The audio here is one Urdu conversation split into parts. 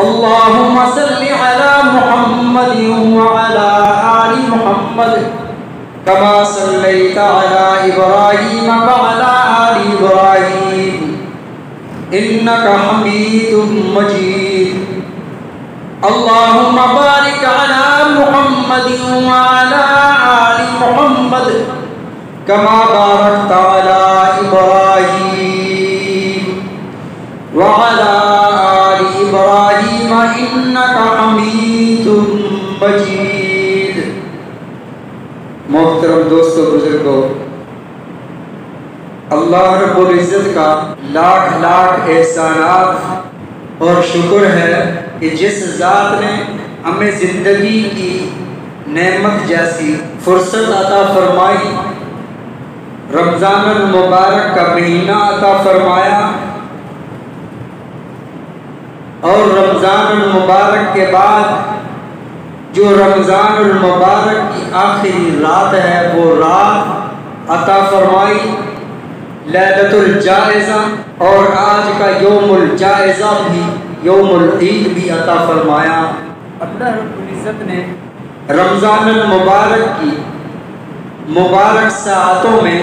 اللهم صل على محمد وعلى آل محمد كما صليت على إبراهيم وعلى آل إبراهيم إنك حميد مجيد اللهم بارك على محمد وعلى آل محمد كما باركت على إبراهيم وعلى آل إبراهيم إنك حميد مجيد۔ محترم دوستو بزرگو، اللہ رب العزت کا لاکھ لاکھ احسانات اور شکر ہے کہ جس ذات نے ہمیں زندگی کی نعمت جیسی فرصت عطا فرمائی، رمضان المبارک کا مہینہ عطا فرمایا، اور رمضان المبارک کے بعد جو رمضان المبارک کی آخری رات ہے وہ رات عطا فرمائی، لیلۃ الجائزہ، اور آج کا یوم الجائزہ بھی، یوم العید بھی عطا فرمایا۔ اللہ رب العزت نے رمضان المبارک کی مبارک ساعتوں میں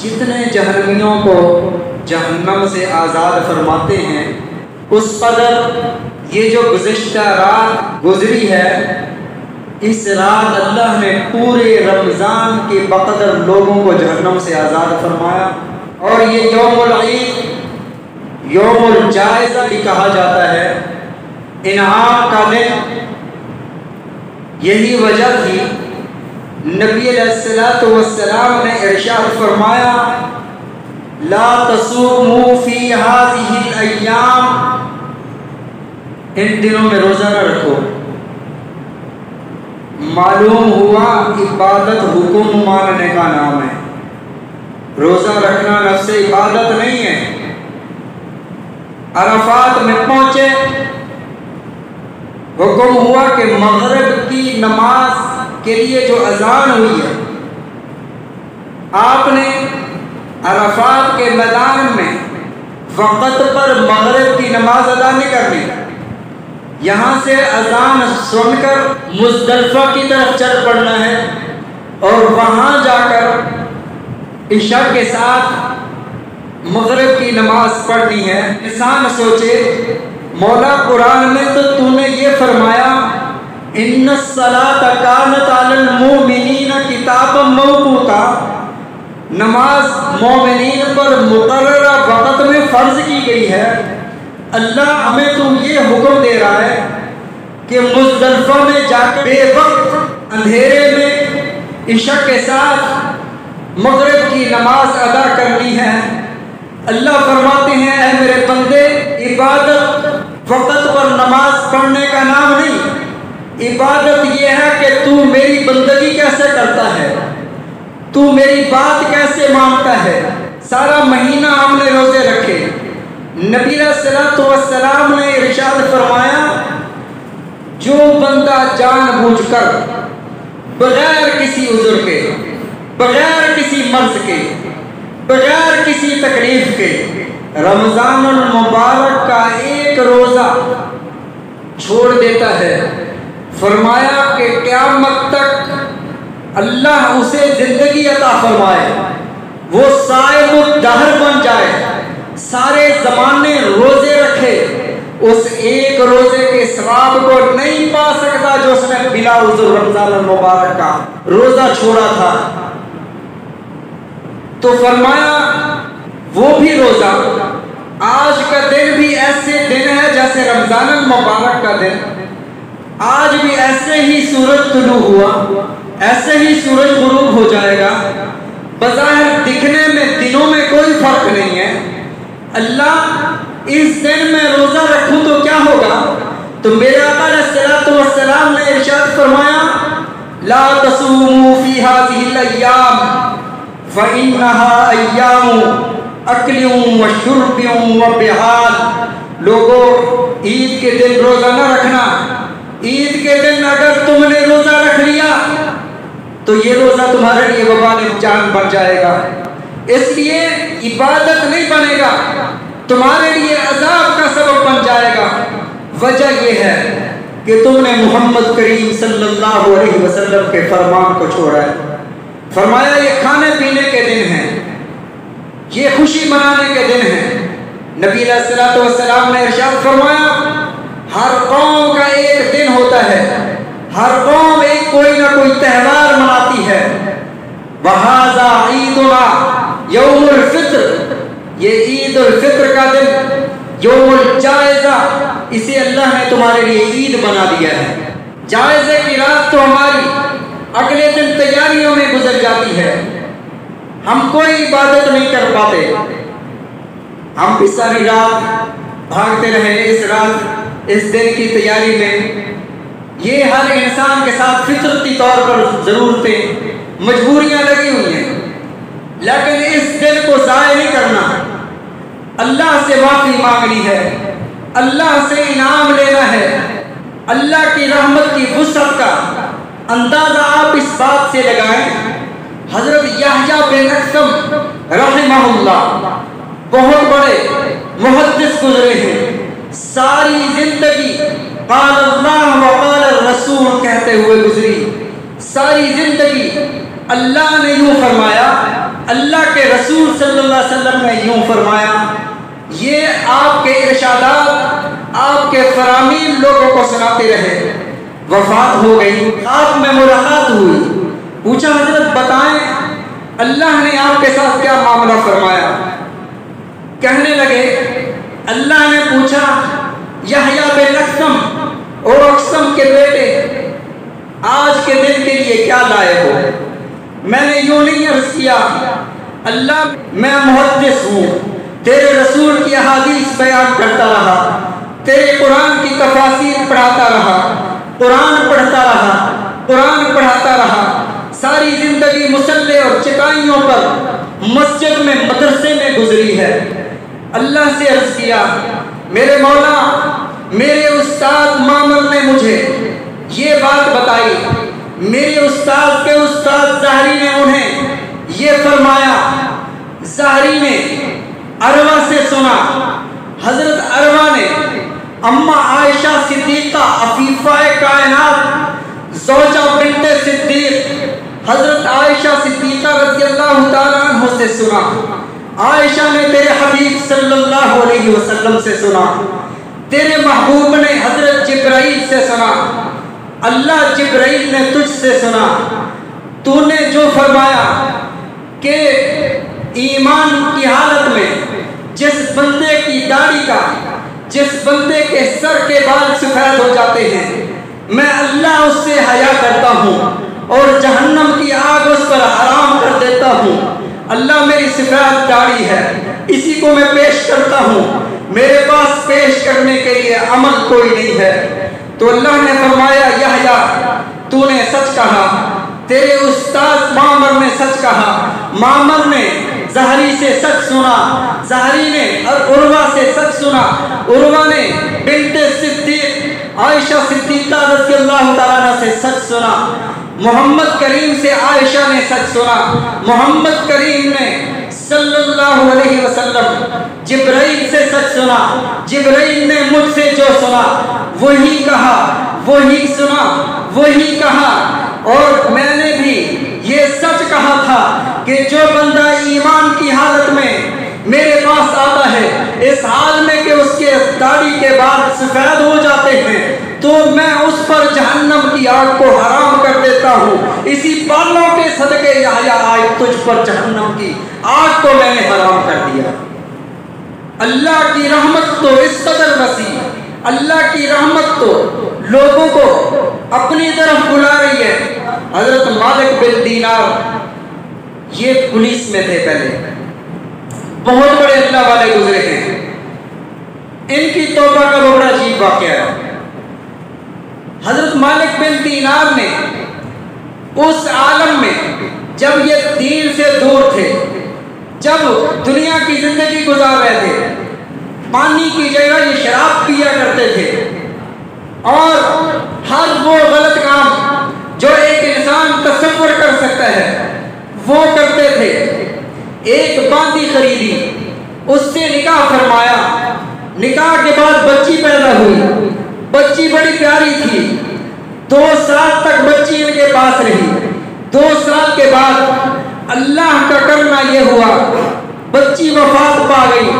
جتنے جہنمیوں کو جہنم سے آزاد فرماتے ہیں، اس قدر یہ جو گزشتہ رات گزری ہے، اس رات اللہ نے پورے رمضان کے بقدر لوگوں کو جہنم سے آزاد فرمایا۔ اور یہ یوم العید، یوم الجائزہ بھی کہا جاتا ہے، انعام کا دن۔ یہی وجہ تھی نبی علیہ السلام نے ارشاد فرمایا، لا تصوموا فی هذه الایام، ان دنوں میں روزہ نہ رکھو۔ معلوم ہوا عبادت حکم ماننے کا نام ہے، روزہ رکھنا نفس عبادت نہیں ہے۔ عرفات میں پہنچے، حکم ہوا کہ مغرب کی نماز کے لیے جو اذان ہوئی ہے، آپ نے عرفات کے میدان میں وقت پر مغرب کی نماز ادا نہیں کرنی، یہاں سے اذان سن کر مزدلفہ کی طرف چل پڑنا ہے، اور وہاں جا کر عشاء کے ساتھ مغرب کی نماز پڑھنی ہے۔ انسان سوچے، مولا قرآن میں تو نے یہ فرمایا، ان الصلاۃ کانت علی المؤمنین کتابا موقوتا، نماز مومنین پر مقررہ وقت میں فرض کی گئی ہے۔ اللہ ہمیں تو یہ حکم دے رہا ہے کہ مزدلفہ میں جا کر بے وقت اندھیرے میں عشاء کے ساتھ مغرب کی نماز ادا کرنی ہے۔ اللہ فرماتے ہیں، اے میرے بندے، عبادت وقت پر نماز پڑھنے کا نام نہیں، عبادت یہ ہے کہ تو میری بندگی کیسے کرتا ہے، تو میری بات کیسے مانتا ہے۔ سارا مہینہ ہم نے روزے رکھے، نبی علیہ السلام نے ارشاد فرمایا، جو بندہ جان بوجھ کر بغیر کسی عذر کے، بغیر کسی مرض کے، بغیر کسی تکلیف کے رمضان المبارک کا ایک روزہ چھوڑ دیتا ہے، فرمایا کہ قیامت تک اللہ اسے زندگی عطا فرمائے، وہ صائم الدہر بن جائے، سارے زمانے روزے رکھے، اس ایک روزے کے ثواب کو نہیں پا سکتا جو اس نے بلا عذر رمضان المبارک کا روزہ چھوڑا تھا۔ تو فرمایا وہ بھی روزہ، آج کا دن بھی ایسے دن ہے جیسے رمضان المبارک کا دن، آج بھی ایسے ہی سورج طلوع ہوا، ایسے ہی سورج غروب ہو جائے گا، بظاہر دکھنے میں دنوں میں کوئی فرق نہیں ہے۔ اللہ اس دن میں روزہ رکھوں تو کیا ہوگا؟ تو میرے آقا علیہ السلام نے ارشاد فرمایا، لا تصوموا فی هذه الايام فانها ایام اکل و شرب و بحال۔ لوگوں، عید کے دن روزہ نہ رکھنا، عید کے دن اگر تم نے روزہ رکھ لیا تو یہ روزہ تمہارے لیے وبال جان بن جائے گا، اس لیے عبادت نہیں بنے گا، تمہارے لیے عذاب کا سبب بن جائے گا۔ یہ ہے کہ تم نے محمد کریم صلی اللہ علیہ وسلم کے فرمان کو چھوڑا ہے۔ فرمایا یہ کھانے پینے کے دن ہیں، یہ خوشی منانے کے دن ہیں۔ نبی علیہ الصلوۃ والسلام نے ارشاد فرمایا ہر قوم کا ایک دن ہوتا ہے، ہر قوم ایک کوئی نہ کوئی تہوار مناتی ہے۔ وَهَذَا عِيدُنَا یوم الفطر، یہ عید الفطر کا دن، یوم الجائزہ، اسے اللہ نے تمہارے لیے عید بنا دیا ہے۔ جائزے کی رات تو ہماری اگلے دن تیاریوں میں گزر جاتی ہے، ہم کوئی عبادت نہیں کر پاتے، ہم بھی ساری رات بھاگتے رہے اس رات اس دن کی تیاری میں۔ یہ ہر انسان کے ساتھ فطرتی طور پر ضرورتیں مجبوریاں لگی ہوئی ہیں، لیکن اس دن کو ضائع نہیں کرنا، اللہ سے معافی مانگنی ہے، اللہ سے انعام لینا ہے۔ اللہ کی رحمت کی وسعت کا اندازہ آپ اس بات سے لگائیں، حضرت یحییٰ بن اکثم رحمہ اللہ بہت بڑے محدث گزرے ہیں، ساری زندگی قال اللہ وقال الرسول کہتے ہوئے گزری، ساری زندگی اللہ نے یوں فرمایا، اللہ کے رسول صلی اللہ علیہ وسلم نے یوں فرمایا، یہ آپ کے ارشادات آپ کے فرامین لوگوں کو سناتے رہے۔ وفات ہو گئی، آپ میں ملاقات ہوئی، پوچھا حضرت بتائیں اللہ نے آپ کے ساتھ کیا معاملہ فرمایا؟ کہنے لگے اللہ نے پوچھا یحییٰ بن اکثم اور اکثم کے بیٹے آج کے دن کے لیے کیا لائے ہو؟ میں نے یوں نہیں عرض کیا اللہ میں محدث ہوں، تیرے رسول کی احادیث بیان کرتا رہا، تیرے قرآن کی تفاسیر پڑھاتا رہا، قرآن پڑھتا رہا، قرآن پڑھاتا رہا، ساری زندگی مصلے اور چٹائیوں پر مسجد میں مدرسے میں گزری ہے۔ اللہ سے عرض کیا میرے مولا میرے استاد معمر نے مجھے یہ بات بتائی، میرے استاد کے استاد زہری نے انہیں یہ فرمایا، زہری نے عروہ سے سنا، حضرت عروہ نے اماں عائشہ صدیقہ عفیفہ کائنات زوجہ بنت صدیق حضرت عائشہ صدیقہ رضی اللہ تعالیٰ عنہ سے سنا، عائشہ نے تیرے حبیب صلی اللہ علیہ وسلم سے سنا، تیرے محبوب نے حضرت جبرائیل سے سنا، اللہ جبرائیل نے تجھ سے سنا، تو نے جو فرمایا کہ ایمان کی حالت میں جس بندے کی داڑھی کا، جس بندے کے سر کے بال سفید ہو جاتے ہیں میں اللہ اس سے حیا کرتا ہوں اور جہنم کی آگ اس پر حرام کر دیتا ہوں۔ اللہ میری سفید داڑھی ہے، اسی کو میں پیش کرتا ہوں، میرے پاس پیش کرنے کے لیے عمل کوئی نہیں ہے۔ تو اللہ نے فرمایا یحییٰ تو نے سچ کہا، تیرے استاد معمر نے سچ کہا، معمر نے زہری سے سچ سنا، زہری نے عروہ سے سچ سنا، عروہ نے بنت صدیق عائشہ صدیقہ رضی اللہ تعالیٰ سے سچ سنا، محمد کریم سے عائشہ نے سچ سنا، محمد کریم نے صلی اللہ علیہ وسلم جبرائیل سے سچ سنا، جبرائیل نے مجھ سے جو سنا وہی کہا، وہی سنا، وہی کہا، اور میں نے بھی یہ سچ کہا تھا کہ جو بندہ ایمان کی حالت میں میرے پاس آتا ہے اس حال میں کہ اس کے داڑھی کے بال سفید ہو جاتے ہیں تو میں اس پر جہنم کی آگ کو حرام کر دیتا ہوں، اسی بالوں کے صدقے یحییٰ آج تجھ پر جہنم کی آگ کو میں نے حرام کر دیا۔ اللہ کی رحمت تو اس قدر وسیع، اللہ کی رحمت تو لوگوں کو اپنی طرف بلا رہی ہے۔ حضرت مالک بن دینار یہ پولیس میں تھے، پہلے بہت بڑے اللہ والے گزرے ہیں، ان کی توبہ کا بڑا عجیب واقعہ ہے۔ حضرت مالک بن دینار نے اس عالم میں جب یہ دین سے دور تھے، جب دنیا کی زندگی گزار رہے تھے، پانی کی جگہ یہ شراب پیا کرتے تھے اور ہر وہ غلط کام جو ایک انسان تصور کر سکتا ہے وہ کرتے تھے۔ ایک باندی خریدی، اس سے نکاح فرمایا، نکاح کے بعد بچی پیدا ہوئی، بچی بڑی پیاری تھی، 2 سال تک بچی ان کے پاس رہی۔ 2 سال کے بعد اللہ کا کرنا یہ ہوا، بچی وفات پا گئی۔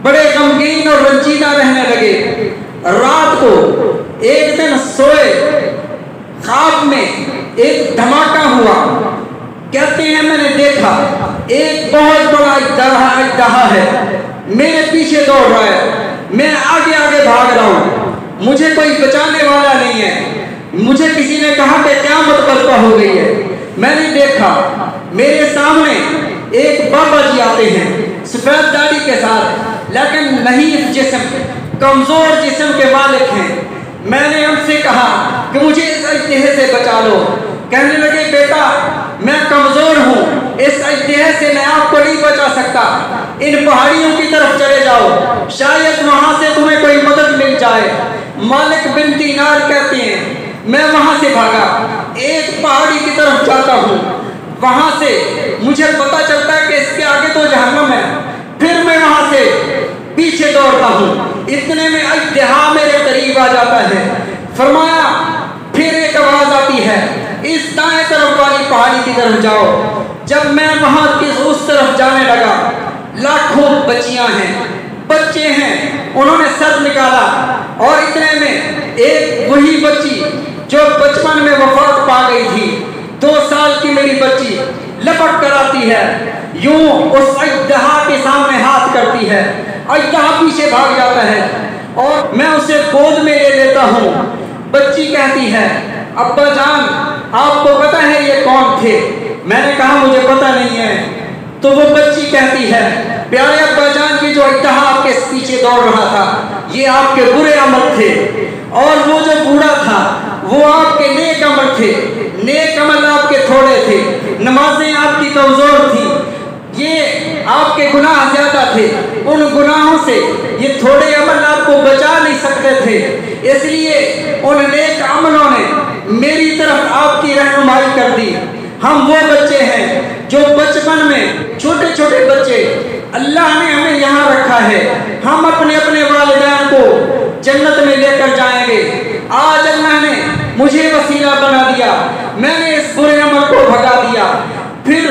بڑے غمگین اور رنجیدہ رہنے لگے۔ رات کو ایک دن سوئے، خواب میں ایک دھماکہ ہوا۔ کہتے ہیں میں نے دیکھا ایک بہت بڑا اژدہا ہے، میرے پیچھے دوڑ رہا ہے، میں آگے آگے بھاگ رہا ہوں، مجھے کوئی بچانے والا نہیں ہے۔ مجھے کسی نے کہا کہ قیامت برپا ہو گئی ہے۔ میں نے دیکھا میرے سامنے ایک بابا جی آتے ہیں سفید داڑھی کے ساتھ، لیکن نحیف جسم، کمزور جسم کے مالک ہیں۔ میں نے ان سے کہا کہ مجھے اس اژدہے سے بچا لو۔ کہنے لگے بیٹا میں کمزور ہوں، اس اژدہے سے میں آپ کو نہیں بچا سکتا، ان پہاڑیوں کی طرف چلے جاؤ، شاید وہاں سے تمہیں کوئی مدد مل جائے۔ مالک بن دینار کہتے ہیں میں وہاں سے بھاگا، ایک پہاڑی کی طرف جاتا ہوں، وہاں سے مجھے پتا چلتا ہے کہ اس کے آگے تو جہنم ہے، پھر میں وہاں سے پیچھے دوڑتا ہوں، اتنے میں اژدہا میرے قریب آ جاتا ہے۔ فرمایا پھر ایک آواز آتی ہے اس دائیں طرف والی پہاڑی کی طرف جاؤ۔ جب میں وہاں کی اس طرف جانے لگا، لاکھوں بچیاں ہیں، بچے ہیں، انہوں نے سر نکالا، اور اتنے میں ایک وہی بچی جو بچپن میں وفات پا گئی تھی، 2 سال کی میری بچی لپٹ کر آتی ہے، یوں اس اژدہا کے سامنے ہاتھ کرتی ہے، اژدہا پیچھے بھاگ جاتا ہے اور میں اسے گود میں لے لیتا ہوں۔ بچی کہتی ہے ابا جان آپ کو پتہ ہے یہ کون تھے؟ میں نے کہا مجھے پتہ نہیں ہے۔ تو وہ بچی کہتی ہے پیارے ابا جان کی جو اژدہا آپ کے پیچھے دوڑ رہا تھا یہ آپ کے برے عمل تھے، اور وہ جو بوڑھا تھا وہ آپ کے نیک عمل تھے، نیک عمل آپ کے تھوڑے تھے، نمازیں آپ کی کمزور تھیں، یہ آپ کے گناہ زیادہ تھے، ان گناہوں سے یہ تھوڑے عمل آپ کو بچا نہیں سکتے تھے، اس لیے ان نیک عملوں نے میری طرف آپ کی رہنمائی کر دی۔ ہم وہ بچے ہیں جو بچپن میں چھوٹے چھوٹے بچے اللہ نے ہمیں یہاں رکھا ہے، ہم اپنے اپنے والدین کو جنت میں لے کر جائیں گے۔ آج اللہ نے مجھے وسیلہ بنا دیا، میں نے اس برے عمل کو بھگا دیا۔ پھر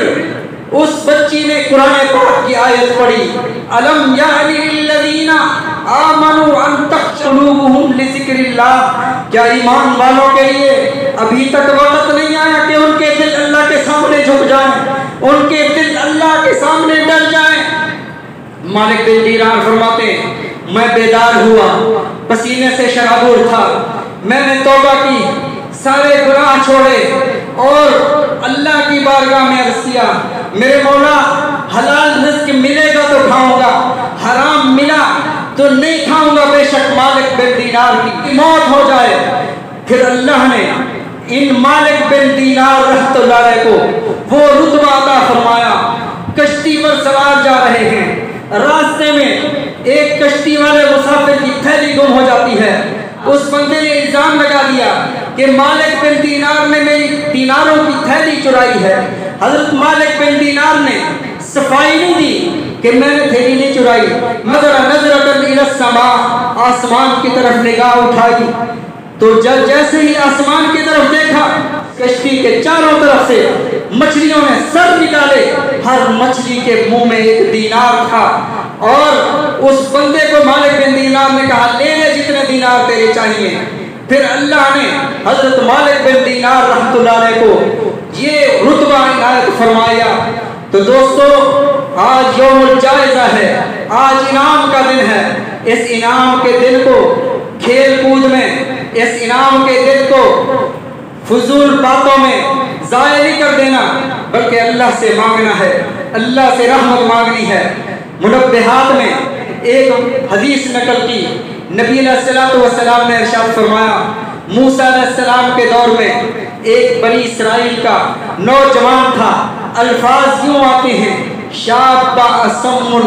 اس بچی نے قرآن پاک کی آیت پڑھی الم یعن للذین آمنوا ان تخشع قلوبہم لذکر اللہ، کیا ایمان والوں کے لیے ابھی تک وقت نہیں آیا کہ ان کے دل اللہ کے سامنے جھک جائیں، ان کے دل اللہ کے سامنے ڈر جائیں؟ مالک بن دینار فرماتے ہیں میں بیدار ہوا، پسینے سے شرابور تھا، میں نے توبہ کی، سارے گناہ چھوڑے اور اللہ کی بارگاہ میں عرض کیا میرے مولا حلال رزق ملے گا تو کھاؤں گا، حرام ملا تو نہیں کھاؤں گا، بے شک مالک بن دینار کی موت ہو جائے۔ پھر اللہ نے ان مالک بن دینار رحمۃ اللہ علیہ کو وہ رتبہ عطا فرمایا، کشتی پر سوار جا رہے ہیں، راستے میں ایک کشتی والے مسافر کی تھیلی گم ہو جاتی ہے، اس بندے نے الزام لگا دیا کہ مالک بن دینار نے میری دیناروں کی تھیلی چرائی ہے۔ حضرت مالک بن دینار نے صفائی نہیں دی کہ میں نے تھیلی نہیں چرائی، نظرۃ الی السماء، آسمان کی طرف نگاہ اٹھائی تو جیسے ہی آسمان کی طرف دیکھا کشتی کے چاروں طرف سے مچھلیوں نے سر نکالے، ہر مچھلی کے منہ میں ایک دینار تھا، اور اس بندے کو مالک بن دینار نے کہا لے لے جتنے دینار تیرے چاہیے۔ پھر اللہ نے حضرت مالک بن دینار رحمۃ اللہ علیہ کو یہ رتبہ عنایت فرمایا۔ تو دوستو آج یوم الجائزہ ہے، آج انعام کا دن ہے، اس انعام کے دن کو کھیل کود میں، اس انعام کے دن کو فضول باتوں میں ضائع نہیں کر دینا، بلکہ اللہ سے مانگنا ہے، اللہ سے رحمت مانگنی ہے۔ منبہات میں ایک حدیث نقل کی، نبی علیہ السلام نے ارشاد فرمایا موسیٰ علیہ السلام کے دور میں ایک بنی اسرائیل کا نوجوان تھا، الفاظ یوں آتے ہیں شاب اسم،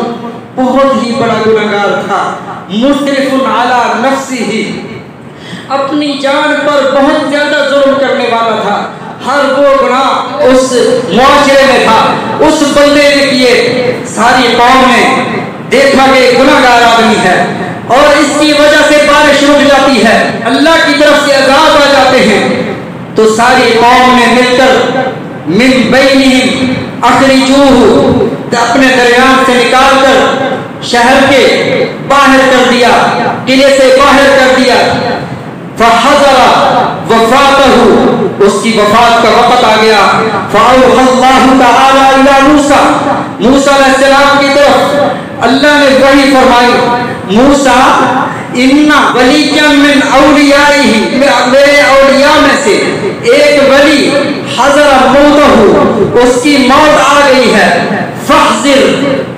بہت ہی بڑا گنہگار تھا، مسرف علی نفسہ، اپنی جان پر بہت زیادہ ظلم کرنے والا تھا، ہر وہ گناہ اس معاشرے میں تھا، اس بندے نے کیے، ساری قوم نے دیکھا کہ گنہگار آدمی ہے اور اس کی وجہ سے بارش رک جاتی ہے، اللہ کی طرف سے عذاب آ جاتے ہیں تو ساری قوم نے مل کر من بینہم اخرجوہ اپنے درمیان سے نکال کر شہر کے باہر کر دیا، قلعے سے باہر کر دیا۔ فحضر وفاتہ، اس کی وفات کا وقت آ گیا۔ فأوحى اللہ تعالی الی موسیٰ، موسیٰ علیہ السلام کی طرف اللہ نے وحی فرمائی، موسیٰ ان ولیًا من اولیائہ، میرے اولیاء میں سے ایک ولی حضر موتہ، اس کی موت آ گئی ہے، فاحذر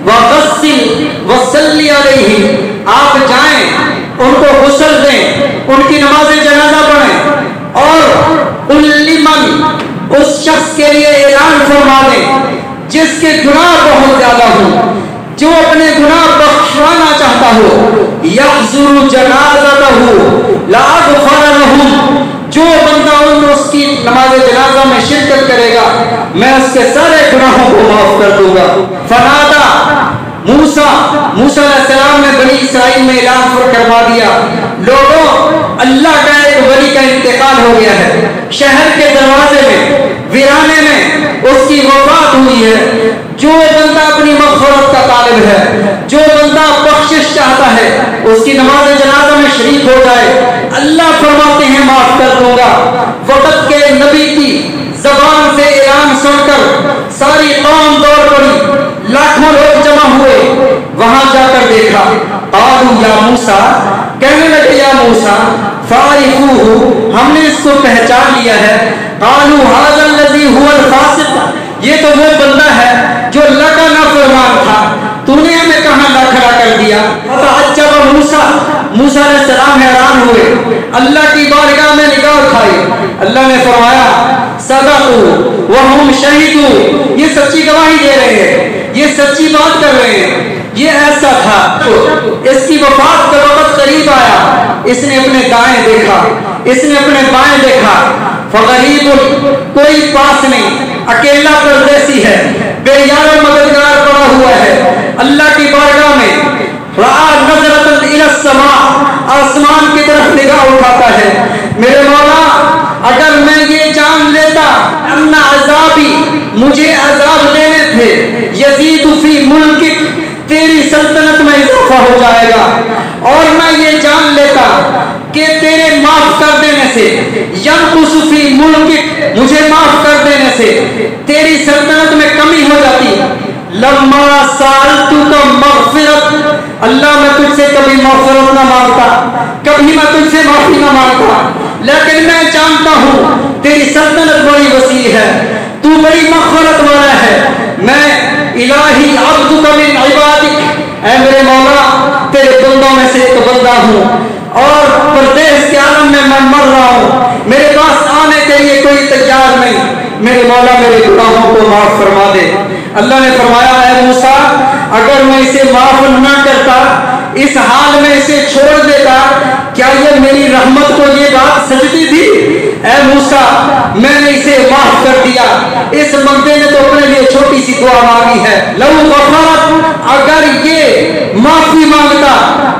وغسل وصلی علیہ، آپ جائیں ان کو غسل دیں، ان کی نماز جنازہ پڑھیں، اور قل لمن، اس شخص کے لیے اعلان فرما دیں جس کے گناہ بہت زیادہ ہوں، جو اپنے گناہ بخشوانا چاہتا ہو، یحضر جنازتہ لاغفر لہم، جو بندہ اس کی نماز جنازہ میں شرکت کرے گا میں اس کے سارے گناہوں کو معاف کر دوں گا۔ فنادا موسیٰ علیہ السلام نے بنی اسرائیل میں اعلان کروا دیا، لوگوں اللہ کا ایک ولی کا انتقال ہو گیا ہے، شہر کے دروازے میں ویرانے میں اس کی وفات ہوئی ہے، جو بندہ اپنی مغفرت کا طالب ہے، جو بندہ بخشش چاہتا ہے، اس کی نماز جنازہ میں شریک ہو جائے، اللہ فرماتے ہیں معاف کر دوں گا۔ وقت کے نبی کی زبان سے اعلان سن کر ساری قوم دوڑ پڑی، لاکھوں لوگ جمع ہوئے، وہاں جا کر دیکھا، قالوا یا موسیٰ، کہنے لگے یا موسیٰ، فَعَرِفُوهُ، ہم نے اس کو پہچان لیا ہے، قالوا هَذَا الَّذِي هُوَ الْفَاسِقُ، یہ تو وہ بندہ ہے جو اللہ کا نافرمان تھا، تو نے ہمیں کہاں لا کھڑا کر دیا۔ فتعجب موسیٰ علیہ السلام حیران ہوئے، اللہ کی بارگاہ میں نگاہ اٹھائی، اللہ نے فرمایا صدقوا وہم شہیدون، یہ سچی گواہی دے رہے ہیں، یہ سچی بات کر رہے ہیں، یہ ایسا تھا۔ اس کی وفات کا وقت قریب آیا، اس نے اپنے دائیں دیکھا، اس نے اپنے بائیں دیکھا، فغریب، کوئی پاس نہیں، اکیلا پردیسی ہے، بے یار و مددگار پڑا ہوا ہے، اللہ کی بارگاہ میں رعا نظرۃ الی السماء، آسمان کی طرف نگاہ اٹھاتا ہے، میرے مولا اگر میں یہ جان لیتا ان عذابی، مجھے عذاب دینے تھے، یزید فی ملکک، تیری سلطنت میں اضافہ ہو جائے گا، اور میں یہ جان لیتا کہ تیرے معاف کر دینے سے، ینقص فی ملکک، مجھے معاف کر دینے سے تیری سلطنت میں کمی ہو جاتی، لما سألتک مغفرت، اللہ میں تجھ سے کبھی مغفرت نہ مانگتا، کبھی میں تجھ سے معافی نہ مانگتا، لیکن میں جانتا ہوں تیری سلطنت بڑی وسیع ہے، تو بڑی مغفرت والا ہے، میں الہی عبدک من عبادک، اے میرے مولا تیرے بندوں میں سے ایک بندہ ہوں، اور پردیس کے عالم میں مر رہا ہوں، میرے پاس آنے کے لیے کوئی تیار نہیں، میرے مولا میرے گناہوں کو معاف فرما دے۔ اللہ نے فرمایا اے موسیٰ اگر میں اسے معاف نہ کرتا، اس حال میں اسے چھوڑ دیتا، کیا یہ میری رحمت کو یہ بات سجتی تھی؟ اے موسیٰ میں نے اسے معاف کر دیا، اس بندے نے تو اپنے لیے چھوٹی سی دعا مانگی ہے، لو غفرت، اگر یہ معافی مانگتا،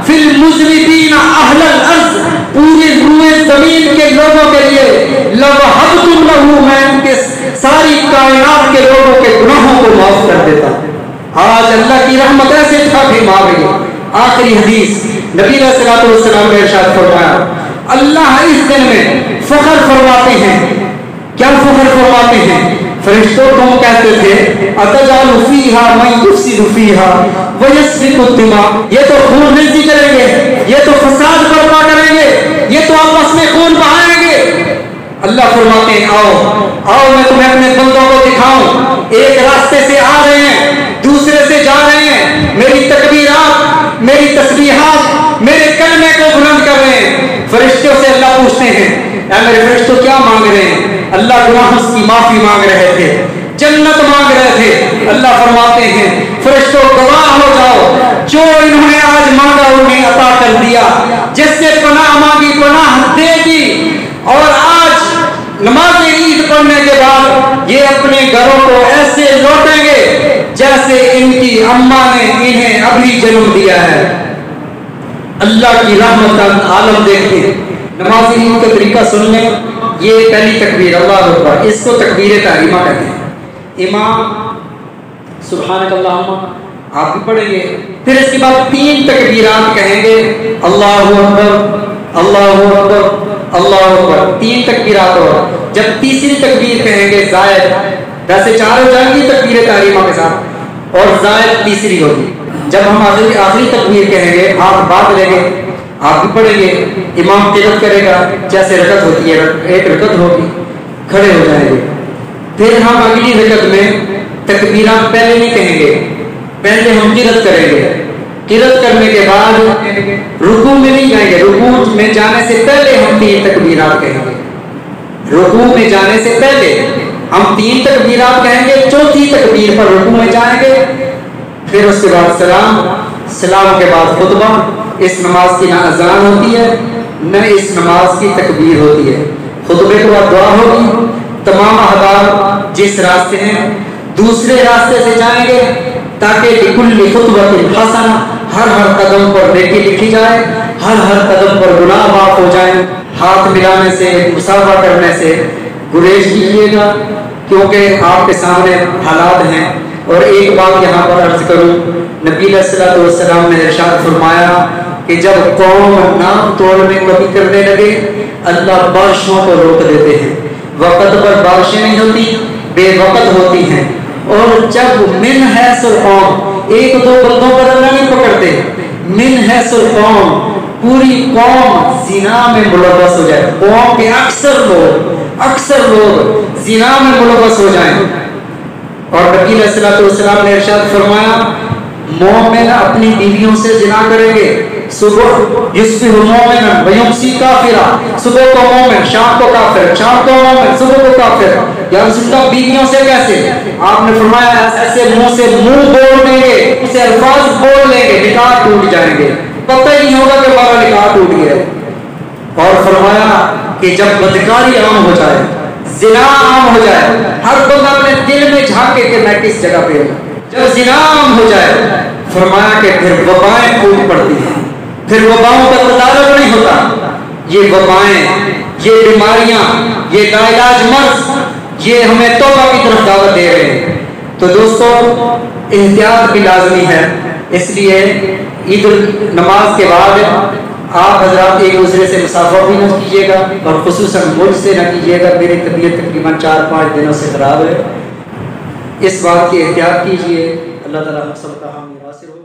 فی المذنبین اہل الارض، پوری روئے زمین کے لوگوں کے لیے، لوہبت لہ، میں ان کے ساری کائنات کے لوگوں کے گناہوں کو معاف کر دیتا۔ آج اللہ کی رحمت ایسے ٹھاٹھی مار گئی۔ آخری حدیث نبی علیہ الصلوۃ والسلام نے ارشاد فرمایا، اللہ اس دن میں فخر فرماتے ہیں، کیا فخر فرماتے ہیں؟ فرشتوں کو کہتے تھے اتجعل فیہا من یفسد فیہا ویسفک الدماء، یہ تو خون ریزی کریں گے، یہ تو فساد برپا کریں گے، یہ تو آپس میں خون بہائیں گے۔ اللہ فرماتے ہیں آؤ میں تمہیں اپنے بندوں کو دکھاؤں، ایک راستے سے آ رہے ہیں، دوسرے سے جا رہے ہیں، میری تکبیرات، میری تسبیحات، میرے کلمے کو بلند کر رہے ہیں۔ فرشتوں سے اللہ پوچھتے ہیں اے میرے فرشتوں کیا مانگ رہے ہیں؟ اللہ گناہوں کی معافی مانگ رہے تھے، جنت مانگ رہے تھے۔ اللہ فرماتے ہیں فرشتوں گواہ ہو جاؤ، جو انہوں نے آج مانگا انہیں عطا کر دیا، جس سے پناہ مانگی پناہ دے دی، اور آج نماز عید پڑھنے کے بعد یہ اپنے گھروں کو ایسے لوٹیں گے جیسے ان کی اماں نے انہیں ابھی جنم دیا ہے۔ اللہ کی رحمت کا عالم دیکھیں، نماز عید کا طریقہ سن لیں. یہ پہلی تکبیر اللہ اکبر، اس کو تکبیر تحریمہ کہتے ہیں. امام سبحانک اللہم آپ بھی پڑھیں گے، پھر اس کے بعد 3 تکبیرات کہیں گے، اللہ اکبر اللہ اکبر اللہ اکبر، 3 تکبیرات. اور جب تیسری تکبیر کہیں گے زائد، ویسے 4 ہو جائیں گی تکبیر تحریمہ کے ساتھ، اور زائد تیسری ہوگی. جب ہم آخری تکبیر کہیں گے ہاتھ باندھ لیں گے، آپ بھی پڑھیں گے، امام قرات کرے گا جیسے رکعت ہوتی ہے، ایک رکعت ہوگی، کھڑے ہو جائیں گے. پھر ہم اگلی رکعت میں تکبیرات پہلے نہیں کہیں گے، پہلے ہم قرات کریں گے. قرات کرنے کے بعد رکوع میں نہیں جائیں گے، رکوع میں جانے سے پہلے ہم 3 تکبیرات کہیں گے. رکوع میں جانے سے پہلے ہم 3 تکبیرات کہیں گے، چوتھی تکبیر پر رکوع میں جائیں گے. پھر اس کے بعد سلام کے بعد خطبہ. اس نماز کی نہ اذان ہوتی ہے نہ اس نماز کی تکبیر ہوتی ہے. خطبے کے بعد دعا ہوگی. تمام احباب جس راستے ہیں دوسرے راستے سے جائیں گے تاکہ لکل خطبۃ حسنہ، ہر قدم پر نیکی لکھی جائے، ہر قدم پر گناہ معاف ہو جائیں. ہاتھ ملانے سے، مصافحہ کرنے سے گریز کیجیے گا، کیونکہ آپ کے سامنے حالات ہیں. اور ایک بات یہاں پر عرض کروں، نبی علیہ الصلوۃ والسلام نے ارشاد فرمایا کہ جب قوم نام توڑ میں کمی کرنے لگے اللہ بارشوں کو روک دیتے ہیں. وقت پر بارشیں نہیں ہوتی، بے وقت ہوتی ہیں. اور جب من حیث القوم، 1-2 بندوں پر اللہ نہیں پکڑتے، من حیث القوم، پوری قوم زنا میں ملوث ہو جائے، قوم کے اکثر لوگ زنا میں ملوث ہو جائیں. اور نبی علیہ الصلوۃ والسلام نے ارشاد فرمایا مومن اپنی بیویوں سے زنا کریں گے، صبح یصبح مومنا ویمسی کافرا، صبح کو مومن شام کو کافر، شام کو مومن صبح کو کافر. یا رسول اللہ بیویوں سے کیسے؟ آپ نے فرمایا ایسے منہ سے منہ بول دیں گے، اسے الفاظ بول لیں گے، نکاح ٹوٹ جائیں گے، پتہ ہی نہیں ہوگا کہ ہمارا نکاح ٹوٹ گیا. اور فرمایا کہ جب بدکاری عام ہو جائے، زنا عام ہو جائے، ہر بندہ اپنے دل میں جھانکے کہ میں کس جگہ پہ ہوں، جب زنا عام ہو جائے فرمایا کہ پھر وبائیں پھوٹ پڑتی ہیں، پھر وباؤں کا تدارک نہیں ہوتا. یہ وبائیں، یہ بیماریاں، یہ لاعلاج مرض، یہ ہمیں توبہ کی طرف دعوت دے رہے ہیں. تو دوستو احتیاط بھی لازمی ہے. اس لیے عید نماز کے بعد آپ حضرات ایک دوسرے سے مصافحہ بھی نہ کیجیے گا، اور خصوصاً مجھ سے نہ کیجیے گا. میری طبیعت تقریباً 4-5 دنوں سے خراب ہے، اس بات کی احتیاط کیجیے. اللہ تعالیٰ ہم سب کا حامی ناصر ہو.